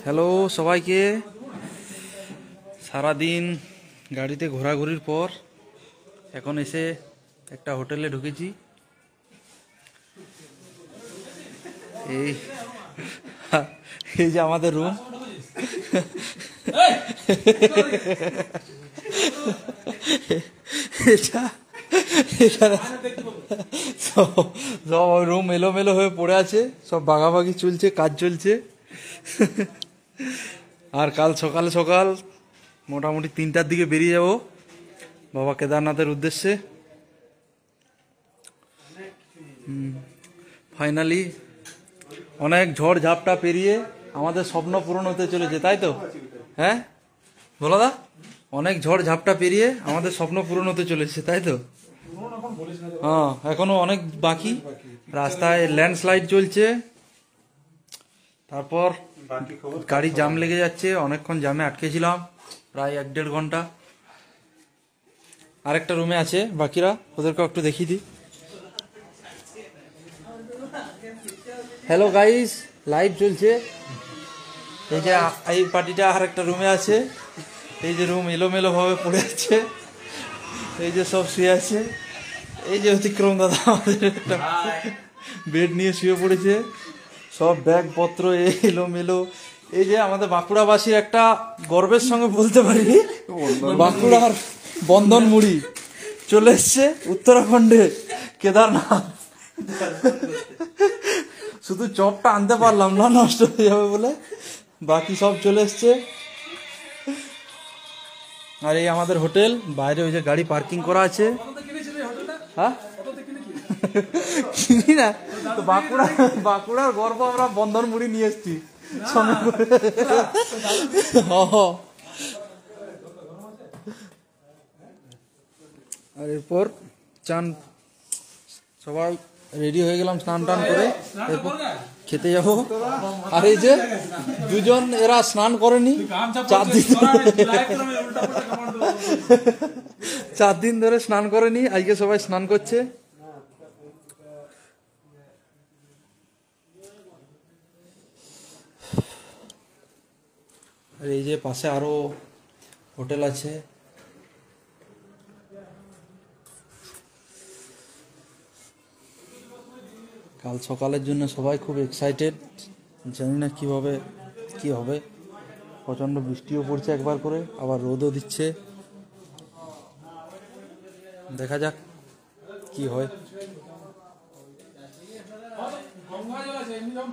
Hello সবাইকে। সারাদিন গাড়িতে ঘোরাঘুরির পর এখন এসে একটা হোটেলে ঢুকেছি। এই এই যে আমাদের রুম। সব রুম এলোমেলো হয়ে পড়ে আছে, সব ভাগাভাগি চলছে, কাজ চলছে। আর কাল সকাল সকাল মোটামুটি 3টার দিকে বেরিয়ে যাব বাবা কেদারনাথের উদ্দেশ্যে। ফাইনালি অনেক ঝড় ঝাপটা পেরিয়ে আমাদের স্বপ্ন পূরণ হতে চলেছে, তাই তো? হ্যাঁ বলো দা, অনেক ঝড় ঝাপটা পেরিয়ে আমাদের স্বপ্ন পূরণ হতে চলেছে, তাই তো? হ্যাঁ, এখনো অনেক বাকি। রাস্তায় ল্যান্ডস্লাইড চলছে, তারপর গাড়ি জাম লেগে যাচ্ছে। অনেকক্ষণ জামে আটকেছিলাম, প্রায় 1-1.5 ঘন্টা। আরেকটা রুমে আছে বাকিরা, ওদেরকে একটু দেখিয়ে দিই। হ্যালো গাইস, লাইভ চলছে। এই যে এই পার্টিটা আর একটা রুমে আছে। এই যে রুম এলোমেলো ভাবে পড়ে আছে, এই যে সব শুয়ে আছে। এই যে অতিক্রম দাদা আমাদের একটা বেড নিয়ে শুয়ে পড়েছে, সব ব্যাগপত্র এলোমেলো। এই যে আমাদের বাঁকুড়াবাসীর একটা গর্বের সঙ্গে বলতে পারি, বাঁকুড়ার বন্ধন মুড়ি চলে এসছে উত্তরাখণ্ডে কেদারনাথ। শুধু চপটা আনতে পারলাম না, নষ্ট হয়ে যাবে বলে, বাকি সব চলে এসছে। আর এই আমাদের হোটেল, বাইরে ওই যে গাড়ি পার্কিং করা আছে। হ্যাঁ কিনি না তো, বাঁকুড়ার গর্ব, আমরা বন্ধন মুড়ি নিয়ে এসছি সঙ্গে করে। আর এরপর চান, সবাই রেডি হয়ে গেলাম স্নান টান করে, এরপর খেতে যাব। আর এই যে দুজন, এরা স্নান করেনি 4 দিন ধরে স্নান করেনি, আজকে সবাই স্নান করছে। আর এই যে পাশে আরো হোটেল আছে। কাল সকালের জন্য সবাই খুব এক্সাইটেড। জানি না কিভাবে কি হবে। প্রচন্ড বৃষ্টিও পড়ছে একবার করে, আবার রোদও দিচ্ছে। দেখা যাক কি হয়।